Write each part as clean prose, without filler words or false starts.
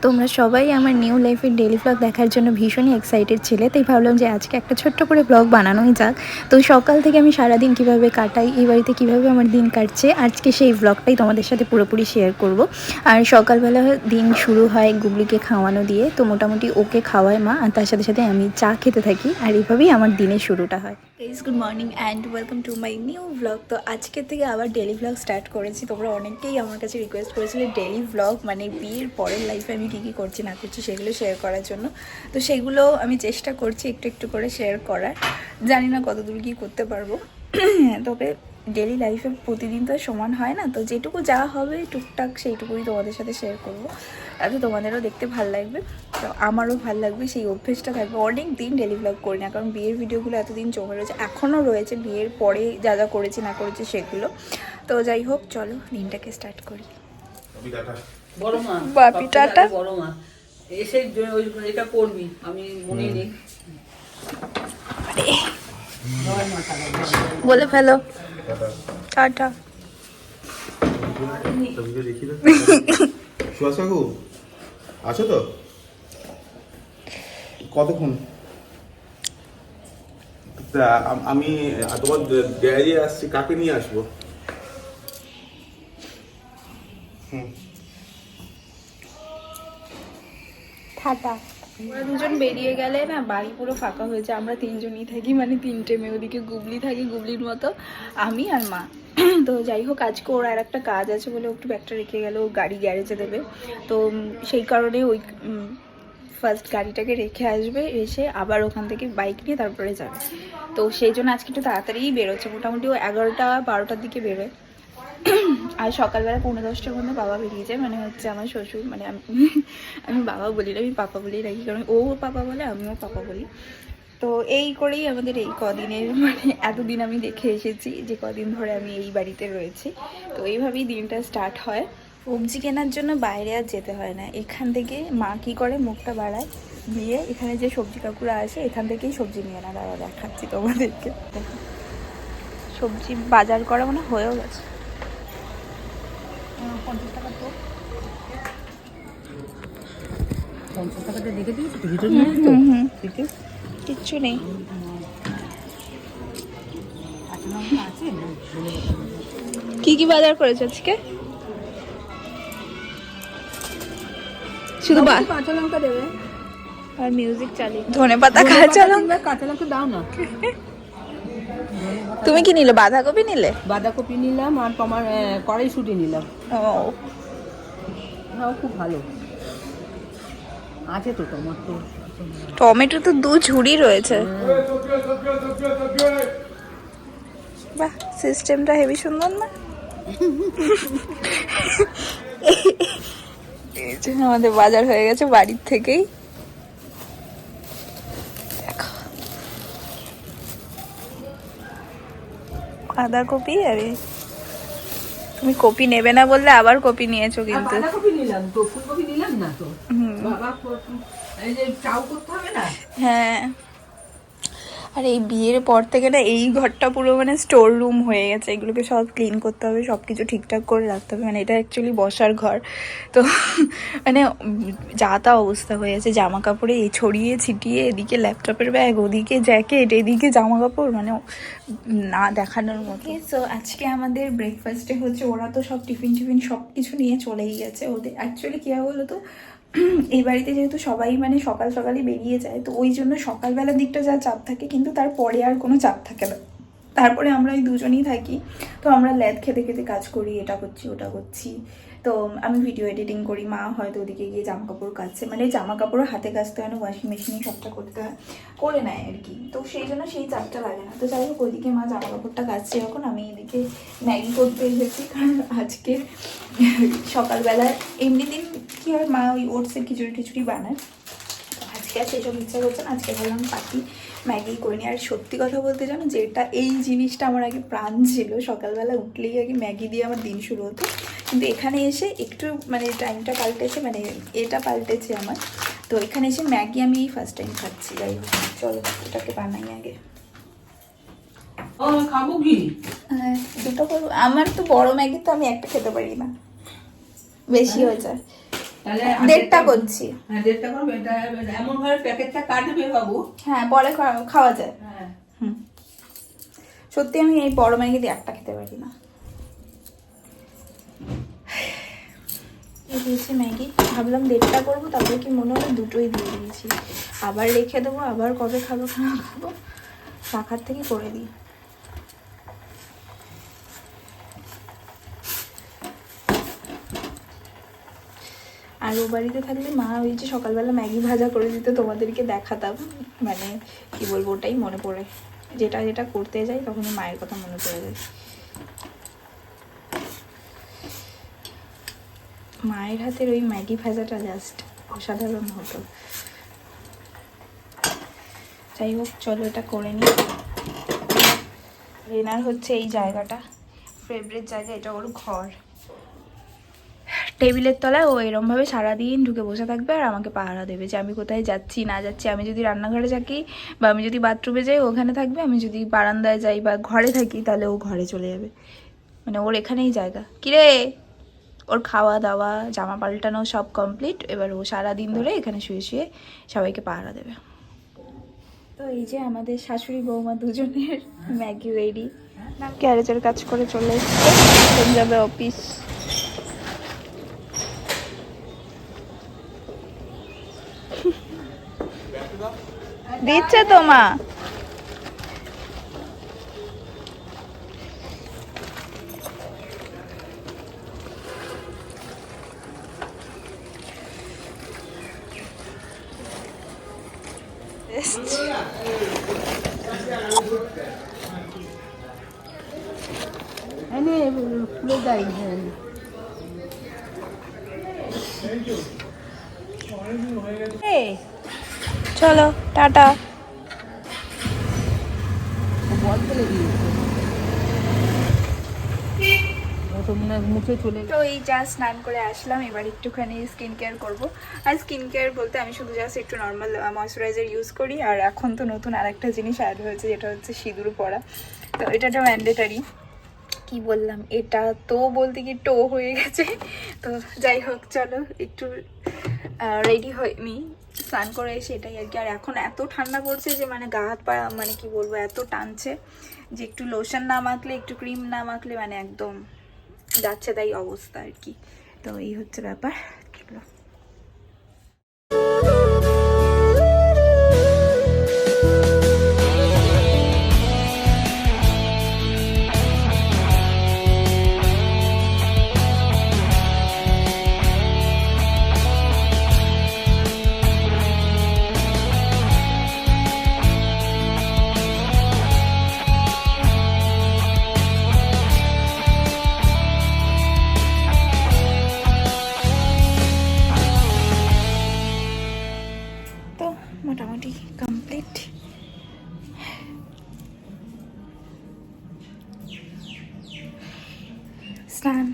তোমরা সবাই আমার নিউ লাইফের ডেলি ব্লগ দেখার জন্য ভীষণই এক্সাইটেড ছিলে, তাই ভাবলাম যে আজকে একটা ছোট্ট করে ব্লগ বানানোই যাক। তো সকাল থেকে আমি সারাদিন কিভাবে কাটাই, এই বাড়িতে কীভাবে আমার দিন কাটছে, আজকে সেই ব্লগটাই তোমাদের সাথে পুরোপুরি শেয়ার করব। আর সকালবেলা দিন শুরু হয় গুবলিকে খাওয়ানো দিয়ে, তো মোটামুটি ওকে খাওয়ায় মা, আর তার সাথে সাথে আমি চা খেতে থাকি, আর এইভাবেই আমার দিনের শুরুটা হয়। Guys, good morning and welcome to my new blog. তো আজকের থেকে আবার ডেলি ব্লগ স্টার্ট করেছি। তোমরা অনেকেই আমার কাছে রিকোয়েস্ট করেছিলে ডেলি ব্লগ মানে বিয়ের পরের লাইফে আমি কী কী করছি না করছি সেগুলো শেয়ার করার জন্য। তো সেগুলো আমি চেষ্টা করছি একটু একটু করে শেয়ার করার। জানি না কতদূর কী করতে পারবো, তবে ডেলি লাইফে প্রতিদিন তো সমান হয় না, তো যেটুকু যা হবে টুকটাক সেইটুকুই তোমাদের সাথে শেয়ার করবো। তাতে তোমাদেরও দেখতে ভালো লাগবে, তো আমারও ভালো লাগবে, সেই অভ্যেসটা থাকবে। অনেক দিন ডেলি ব্লগ করি না, কারণ বিয়ের ভিডিওগুলো এতদিন জমে রয়েছে, এখনও রয়েছে বিয়ের পরে যা যা করেছি না করেছি সেগুলো। তো যাই হোক, চলো দিনটাকে স্টার্ট করি। বাপি টাটা। এসে এটা করবি, আমি মনে নেই বলে ফেলো টাটা। সুয়াসাগু আছো তো? কতক্ষণ? আমি তোমার গ্যারেজে আসছি, কাকে নিয়ে আসবো? টাটা। আমরা দুজন বেরিয়ে গেলে না বাড়ি পুরো ফাঁকা হয়েছে। আমরা তিনজনই থাকি, মানে তিনটে মেয়ে, ওদিকে গুবলি থাকি, গুবলির মতো আমি আর মা। তো যাই হোক, আজকে ওর আর একটা কাজ আছে বলে একটু ব্যাগটা রেখে গেল, ও গাড়ি গ্যারেজে দেবে। তো সেই কারণে ওই ফার্স্ট গাড়িটাকে রেখে আসবে, এসে আবার ওখান থেকে বাইক নিয়ে তারপরে যাবে। তো সেই জন্য আজকে একটু তাড়াতাড়িই বেরোচ্ছে, মোটামুটি ও 11টা-12টার দিকে বেরোয়। আর সকালবেলা 9:45টার মধ্যে বাবা বেরিয়ে যায়, মানে হচ্ছে আমার শ্বশুর, মানে আমি বাবা বলি না, আমি পাপা বলেই রাখি, কারণ ও পাপা বলে আমিও পাপা বলি। তো এই করেই আমাদের এই কদিনের, মানে এতদিন আমি দেখে এসেছি যে কদিন ধরে আমি এই বাড়িতে রয়েছি, তো এইভাবেই দিনটা স্টার্ট হয়। সবজি কেনার জন্য বাইরে আর যেতে হয় না, এখান থেকে মা কী করে মুখটা বাড়ায় দিয়ে এখানে যে সবজি কাকুরা আসে এখান থেকেই সবজি নিয়ে না। দাঁড়া দেখাচ্ছি তোমাদেরকে, সবজি বাজার করা মানে হয়েও গেছে। 50 টাকা তো 50 টাকাতে দেখে দিয়েছি তো, ভিতরে নেই তো কিচ্ছু নেই। কি কি বাজার করেছো আজকে? শুধু কাঁচা লঙ্কা দেবে আর মিউজিক চালিয়ে ধনেপাতা কাঁচা লঙ্কা। কাঁচা লঙ্কা দাও না। তুমি কি নিলে? বাঁধাকপি নিলে? বাঁধাকপি নিলাম আর তোমার কড়াইশুঁটি নিলাম। ও নাও, খুব ভালো আছে তো টমেটো। টমেটো তো 2 ঝুড়ি রয়েছে। বাহ, সিস্টেমটা হেভি সুন্দর না? এই যে আমাদের বাজার হয়ে গেছে বাড়ির থেকেই। দেখো বাঁধাকপি। আরে তুমি কপি নেবে না বললে আবার কপি নিয়েছো কিন্তু। বাঁধাকপি নিলাম তো, ফুলকপি নিলাম না তো। বাবা এই যে চাউ করতে হবে না। হ্যাঁ, আর এই বিয়ের পর থেকে না এই ঘরটা পুরো মানে স্টোর রুম হয়ে গেছে, এগুলোকে সব ক্লিন করতে হবে, সব কিছু ঠিকঠাক করে রাখতে হবে। মানে এটা অ্যাকচুয়ালি বসার ঘর, তো মানে যা তা অবস্থা হয়ে গেছে, জামা কাপড়ে এই ছড়িয়ে ছিটিয়ে, এদিকে ল্যাপটপের ব্যাগ, ওদিকে জ্যাকেট, এদিকে জামা কাপড়, মানে না দেখানোর মতো। সো আজকে আমাদের ব্রেকফাস্টে হচ্ছে, ওরা তো সব টিফিন সব কিছু নিয়ে চলেই গেছে। ওদের অ্যাকচুয়ালি কী বলো তো, এই বাড়িতে যেহেতু সবাই মানে সকাল সকালই বেরিয়ে যায়, তো ওই জন্য সকালবেলার দিকটা যা চাপ থাকে, কিন্তু তারপরে আর কোনো চাপ থাকে না। তারপরে আমরা ওই দুজনেই থাকি, তো আমরা ল্যাদ খেতে খেতে কাজ করি, এটা করছি ওটা করছি। তো আমি ভিডিও এডিটিং করি, মা হয়তো ওদিকে গিয়ে জামা কাপড় কাচছে, মানে জামা কাপড়ও হাতে কাচতে হয় না, ওয়াশিং মেশিনে সবটা করতে হয়, করে নেয় আর কি। তো সেই জন্য সেই চাপটা লাগে না। তো যাই হোক, ওইদিকে মা জামা কাপড়টা কাচছে, এখন আমি এদিকে ম্যাগি করতে এসেছি, কারণ আজকে সকালবেলা এমনি দিন কী হয়, মা ওই ওটসের খিচুড়ি বানায়, আজকে আর সেসব ইচ্ছা করছে না। আজকে ভাবলাম পাতি ম্যাগি করে নিই। আর সত্যি কথা বলতে জানো, যেটা এই জিনিসটা আমার আগে প্রাণ ছিল, সকালবেলা উঠলেই আগে ম্যাগি দিয়ে আমার দিন শুরু হতো, কিন্তু এখানে এসে একটু মানে টাইমটা পাল্টেছে, মানে এটা পাল্টেছে আমার। তো এখানে এসে ম্যাগি আমি ফার্স্ট টাইম খাচ্ছি। যাই হোক, চলো এটাকে বানাই আগে। খাবো কি? হ্যাঁ, দুটো করবো। আমার তো বড় ম্যাগি তো আমি একটা খেতে পারি না, বেশি হয়ে যায়। তাহলে 1.5টা করছি। হ্যাঁ 1.5টা করবে। এটা এমন ভাবে প্যাকেটটা কাটবে বাবু। হ্যাঁ পরে খাওয়া যায়। হ্যাঁ সত্যি আমি এই বড় ম্যাগি দিয়ে একটা খেতে পারি না। এই দিয়েছি ম্যাগি, ভাবলাম 1.5টা করবো, তারপরে কি মনে হলো 2টোই দিয়ে দিয়েছি। আবার রেখে দেবো, আবার কবে খাবো রাখার থেকে করে দিই। আর ও বাড়িতে থাকলে মা ওই যে সকালবেলা ম্যাগি ভাজা করে দিতে তোমাদেরকে দেখাতাম, মানে কি বলবো, ওটাই মনে পড়ে। যেটা যেটা করতে যাই তখনই মায়ের কথা মনে পড়ে যায়। মায়ের হাতের ওই ম্যাগি ভাজাটা জাস্ট অসাধারণ হতো। যাই হোক চলো এটা করে নিই। রেনার হচ্ছে এই জায়গাটা ফেভারিট জায়গা, এটা ওর ঘর। টেবিলের তলায় ও এরমভাবে সারাদিন ঢুকে বসে থাকবে আর আমাকে পাহারা দেবে যে আমি কোথায় যাচ্ছি না যাচ্ছি। আমি যদি রান্নাঘরে থাকি বা আমি যদি বাথরুমে যাই ওখানে থাকবে, আমি যদি বারান্দায় যাই বা ঘরে থাকি তাহলে ও ঘরে চলে যাবে। মানে ওর এখানেই জায়গা। কিরে, ওর খাওয়া দাওয়া জামা পাল্টানো সব কমপ্লিট, এবার ও সারাদিন ধরে এখানে শুয়ে শুয়ে সবাইকে পাহারা দেবে। তো এই যে আমাদের শাশুড়ি বৌমা দুজনের ম্যাগি রেডি, গ্যারেজের কাজ করে চলে এসছে, এখন যাবে অফিস। দিচ্ছে তো মা। এনে খুলে দেয়। হ্যাঁ চলো টাটা। বল ফেলে দিয়েছে মুখে চলে। তো এই জাস্ট স্নান করে আসলাম, এবার একটুখানি স্কিন কেয়ার করবো। আর স্কিন কেয়ার বলতে আমি শুধু জাস্ট একটু নর্মাল ময়শ্চারাইজার ইউজ করি। আর এখন তো নতুন আরেকটা জিনিস অ্যাড হয়েছে, যেটা হচ্ছে সিঁদুর পরা। তো এটা একটা ম্যান্ডেটারি। কি বললাম, এটা তো বলতে কি টো হয়ে গেছে। তো যাই হোক চলো একটু রেডি হয়ে নিই, স্নান করে এসে এটাই আর কি। আর এখন এত ঠান্ডা পড়ছে যে মানে গা হাত পা মানে কি বলবো এত টানছে যে একটু লোশন না মাখলে একটু ক্রিম না মাখলে মানে একদম যাচ্ছে তাই অবস্থা আর কি। তো এই হচ্ছে ব্যাপার। চলো মোটামুটি কমপ্লিট। স্নান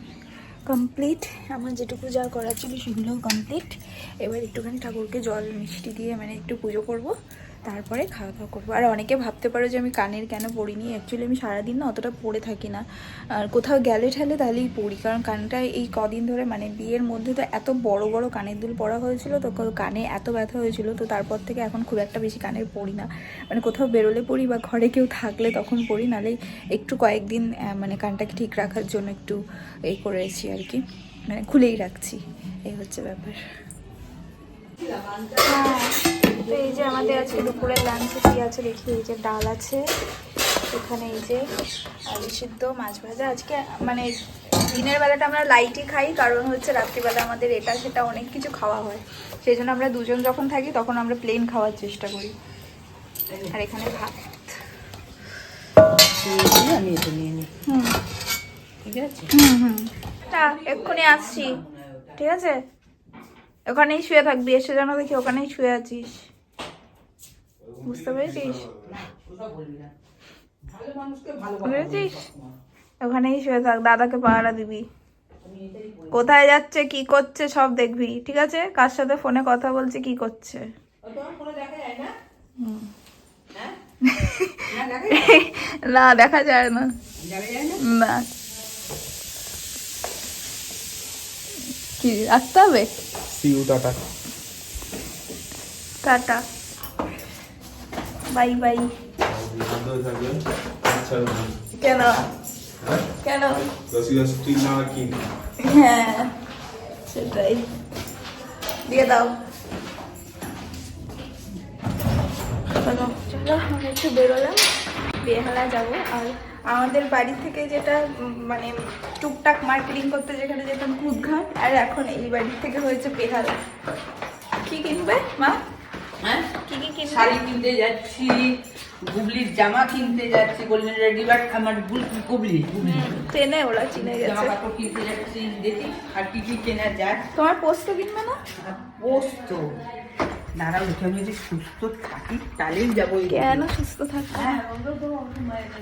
কমপ্লিট, আমার যেটুকু যা করার ছিল সেগুলোও কমপ্লিট। এবার একটুখানি ঠাকুরকে জল মিষ্টি দিয়ে মানে একটু পুজো করব, তারপরে খাওয়া দাওয়া করবো। আর অনেকে ভাবতে পারো যে আমি কানের কেন পরিনি, অ্যাকচুয়ালি আমি সারাদিন না অতটা পরে থাকি না। আর কোথাও গেলে ঠেলে তাহলেই পরি, কারণ কানটা এই কদিন ধরে মানে বিয়ের মধ্যে তো এত বড় বড় কানের দুল পরা হয়েছিল, তো কানে এত ব্যথা হয়েছিল, তো তারপর থেকে এখন খুব একটা বেশি কানের পরি না। মানে কোথাও বেরোলে পরি বা ঘরে কেউ থাকলে তখন পরি, নাহলে একটু কয়েকদিন মানে কানটাকে ঠিক রাখার জন্য একটু এই করেছি আর কি, মানে খুলেই রাখছি। এই হচ্ছে ব্যাপার। হ্যাঁ, তো এই যে আমাদের আজকে দুপুরের লাঞ্চে কী আছে দেখি। এই যে ডাল আছে এখানে, এই যে আলু সিদ্ধ, মাছ ভাজা। আজকে মানে দিনের বেলাটা আমরা লাইটই খাই, কারণ হচ্ছে রাত্রিবেলা আমাদের এটা সেটা অনেক কিছু খাওয়া হয়, সেই জন্য আমরা দুজন যখন থাকি তখন আমরা প্লেন খাওয়ার চেষ্টা করি। আর এখানে ভাত। আমি এটা নিয়ে নিই। ঠিক আছে। এক্ষুনি আসছি, ঠিক আছে? ওখানেই শুয়ে থাকবি, এসে যেন দেখি ওখানেই শুয়ে আছিস, বুঝতে পেরেছিস? বুঝেছিস? ওখানেই শুয়ে থাক, দাদাকে পাহারা দিবি, কোথায় যাচ্ছে কি করছে সব দেখবি, ঠিক আছে? কার সাথে ফোনে কথা বলছে কি করছে। না দেখা যায় না, না। কি রাখতে হবে? See you, tata. Tata, bye bye. আচ্ছা, কেন কেন? ঠিক না কি? হ্যাঁ সেটাই, দিয়ে দাও। চলো চলো, আমরা একটু বেরোলাম, বেহালা যাব। আর আমাদের বাড়ি থেকে যেটা মানে টুকটাক মার্কেটিং করতে যেখানে যেতাম কুদঘাট, আর এখন এই বাড়ি থেকে হয়েছে বেহালা। কি কিনবে মা? হ্যাঁ, কি কি কিনবে? শাড়ি কিনতে যাচ্ছি, গুবলির জামা কিনতে যাচ্ছি, গোল্ডেন রেডিবার্ড আমার গুবলি ট্রেনে ওরা চিনে জামা গেছে। কাপড় কিনতে যাচ্ছি, দেখি আর কি কি কেনা যায়। তোমার পোস্ত কিনবে না? আর পোস্ত দাঁড়াও, আমি যদি সুস্থ থাকি তাহলেই যাবো। কেন সুস্থ থাকবে? হ্যাঁ,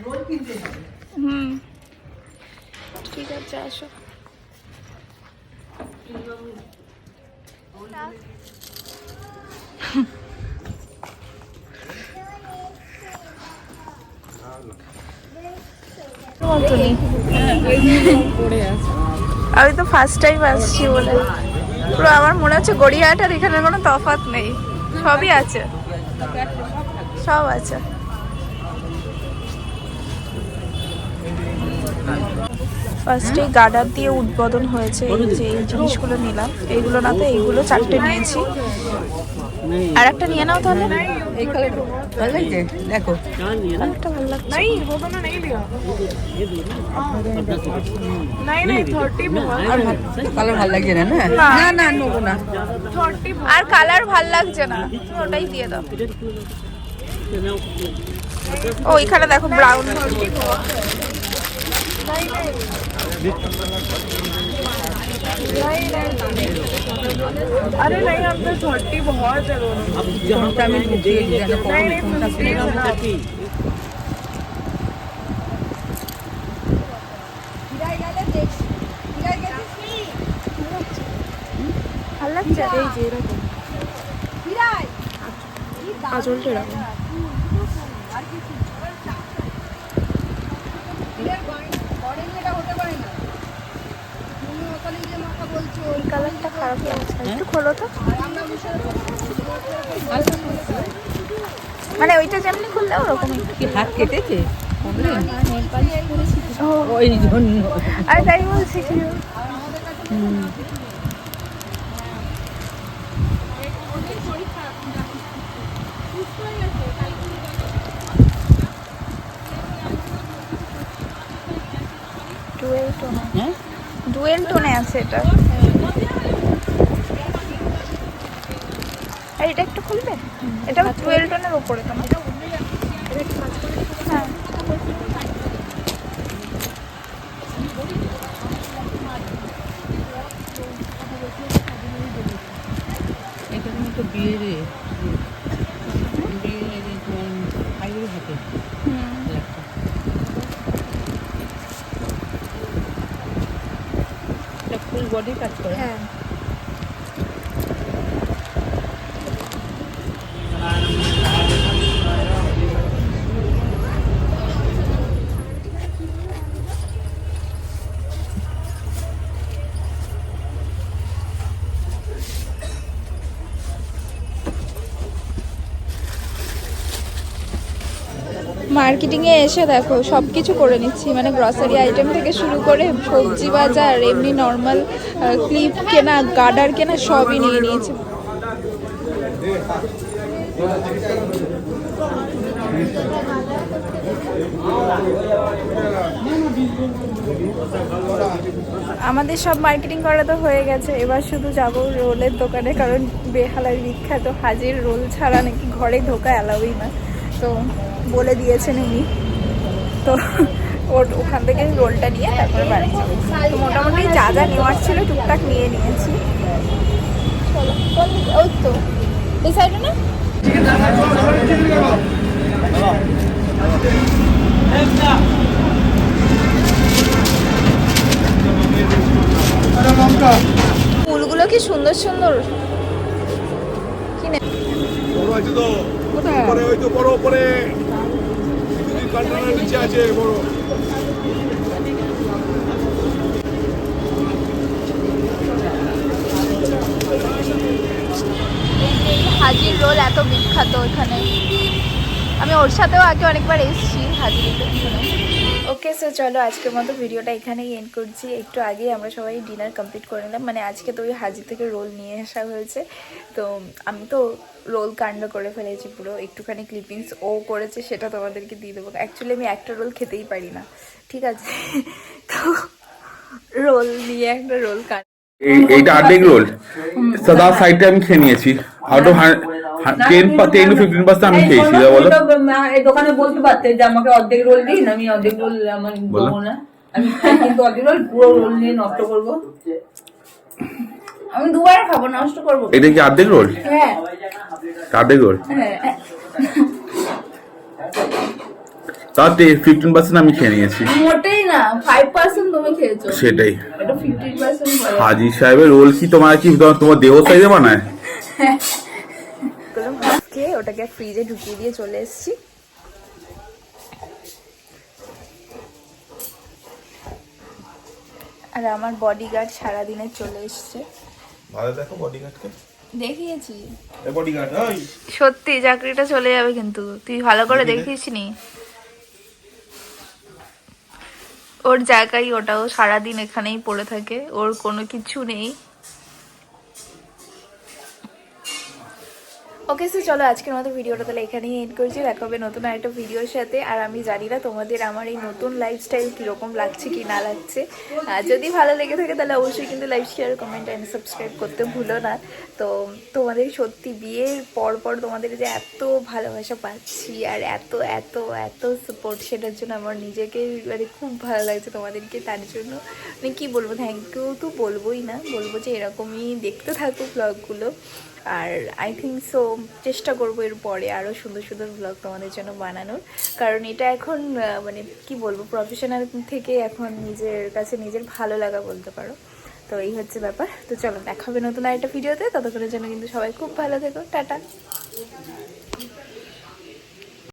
রোল কিনতে হবে। হুম, ঠিক আছে, আসো। আমি তো ফার্স্ট টাইম আসছি বলে পুরো আমার মনে হচ্ছে গড়িয়াহাট আর এখানে কোনো তফাৎ নেই, সবই আছে, সব আছে। ফার্স্টে গার্ডার দিয়ে উদ্বোধন হয়েছে, এই যে এই জিনিসগুলো নিলাম, এইগুলো না তো এইগুলো 4টে নিয়েছি। আর একটা নিয়ে নাও তাহলে। এই কালারটা ভালো লাগছে, দেখো একটা ভালো লাগছে। কালার ভালো লাগছে না। না না না, নেবো না। আর কালার ভাল লাগছে না, তুমি ওটাই দিয়ে দাও। ও এখানে দেখো ব্রাউন। अरे नहीं, हम तो 30 बहुत है दोनों। কোনটা আমি বুঝিয়ে দিই না, কোনটা ফেলে ভাল লাগছে এই যে এরকম আঁচলটা এরকম। এই কালারটা খারাপ লাগছে, একটু খোলো তো। মানে ওইটা যেমনি খুললে ওরকমই। কি হাত কেটেছে ওই জন্য। আর তাই বলছি কি, ডুয়েল টোনে আছে এটা। আর এটা একটু খুলবে, এটা ডুয়েল টোনের উপরে তোমার। হ্যাঁ এটা তো বিয়ের হাইয়ের হাতে ফুল বডি কাজ করে। হ্যাঁ মার্কেটিংয়ে এসে দেখো সব কিছু করে নিচ্ছি, মানে গ্রসারি আইটেম থেকে শুরু করে সবজি বাজার, এমনি নর্মাল ক্লিপ কেনা, গার্ডার কেনা, সবই নিয়ে নিয়েছি। আমাদের সব মার্কেটিং করা তো হয়ে গেছে, এবার শুধু যাব রোলের দোকানে, কারণ বেহালার বিখ্যাত হাজির রোল ছাড়া নাকি ঘরে ঢোকা অ্যালাউই না, তো বলে দিয়েছেন উনি। তো ওখান থেকে রোলটা নিয়ে তারপরে বাড়ি যাবো। তো মোটামুটি যা যা নেওয়ার ছিল টুকটাক নিয়ে নিয়েছি। চলো ওই তো এই সাইডে না, ফুলগুলো কি সুন্দর সুন্দর। কিনে পরে ওই তো বড় পরে কন্টেনার নিচে আছে বড়। হাজির রোল এত বিখ্যাত এখানে। আমি ওর সাথেও আগে অনেকবার এসেছি হাজিরিতে। ওকে, সো চলো আজকের মতো ভিডিওটা এখানেই এন্ড করছি। একটু আগেই আমরা সবাই ডিনার কমপ্লিট করে নিলাম, মানে আজকে তো ওই হাজির থেকে রোল নিয়ে আসা হয়েছে, তো আমি তো রোল কাণ্ড করে ফেলেছি পুরো। একটুখানি ক্লিপিংস ও করেছে সেটা তোমাদেরকে দিয়ে দেবো। অ্যাকচুয়ালি আমি একটা রোল খেতেই পারি না, ঠিক আছে? তো রোল নিয়ে একটা রোল কাণ্ড। এইটা অর্ধেক রোল সাদা সাইডে আমি খেয়ে নিয়েছি। আউট অফ 10-15% আমি খেয়েছি। বলো, এই দোকানে বলতে পারতে যে আমাকে অর্ধেক রোল দিন, আমি অর্ধেক রোল আমার দেবো না। আমি খাই কিন্তু অর্ধেক রোল, পুরো রোল নিয়ে নষ্ট করবো। আমি দুবার খাবো, নষ্ট করবো। এটা কি অর্ধেক রোল? হ্যাঁ অর্ধেক রোল, হ্যাঁ। তাও 15% আমি খেয়ে নিয়েছি। মোটেই না, 5% তুমি খেয়েছো। সেটাই, এটা 50% বলে। হাজি সাহেবের রোল কি তোমার তোমার দেহ সাইজে বানায়? আজকে ওটাকে ফ্রিজে ঢুকিয়ে দিয়ে চলে এসেছি। আর আমার বডিগার্ড সারাদিনে চলে এসছে। ভালো দেখো বডিগার্ডকে, দেখিয়েছি বডিগার্ড। ওই সত্যি চাকরিটা চলে যাবে, কিন্তু তুই ভালো করে দেখিস নি। ওর জায়গায় ওটাও সারাদিন এখানেই পড়ে থাকে, ওর কোনো কিছু নেই। ওকে, সো চলো আজকের মতো ভিডিওটা তাহলে এখানেই এন্ড করছি। দেখা হবে নতুন আরেকটা ভিডিওর সাথে। আর আমি জানি না তোমাদের আমার এই নতুন লাইফস্টাইল কীরকম লাগছে কি না লাগছে। যদি ভালো লেগে থাকে তাহলে অবশ্যই কিন্তু like, share, comment and subscribe করতে ভুলো না। তো তোমাদের সত্যি বিয়ের পর পর তোমাদের যে এত ভালোবাসা পাচ্ছি আর এত এত এত সাপোর্ট, সেটার জন্য আমার নিজেকে মানে খুব ভালো লাগছে। তোমাদেরকে তার জন্য মানে কী বলবো, থ্যাংক ইউ তো বলবোই না, বলবো যে এরকমই দেখতে থাকো ব্লগগুলো। আর আই থিঙ্ক সো চেষ্টা করবো এর পরে আরও সুন্দর সুন্দর ব্লগ তোমাদের জন্য বানানোর, কারণ এটা এখন মানে কি বলবো, প্রফেশনাল থেকে এখন নিজের কাছে নিজের ভালো লাগা বলতে পারো। তো এই হচ্ছে ব্যাপার। তো চলো দেখা হবে নতুন আরেকটা ভিডিওতে, ততক্ষণের জন্য কিন্তু সবাই খুব ভালো থেকো, টাটা।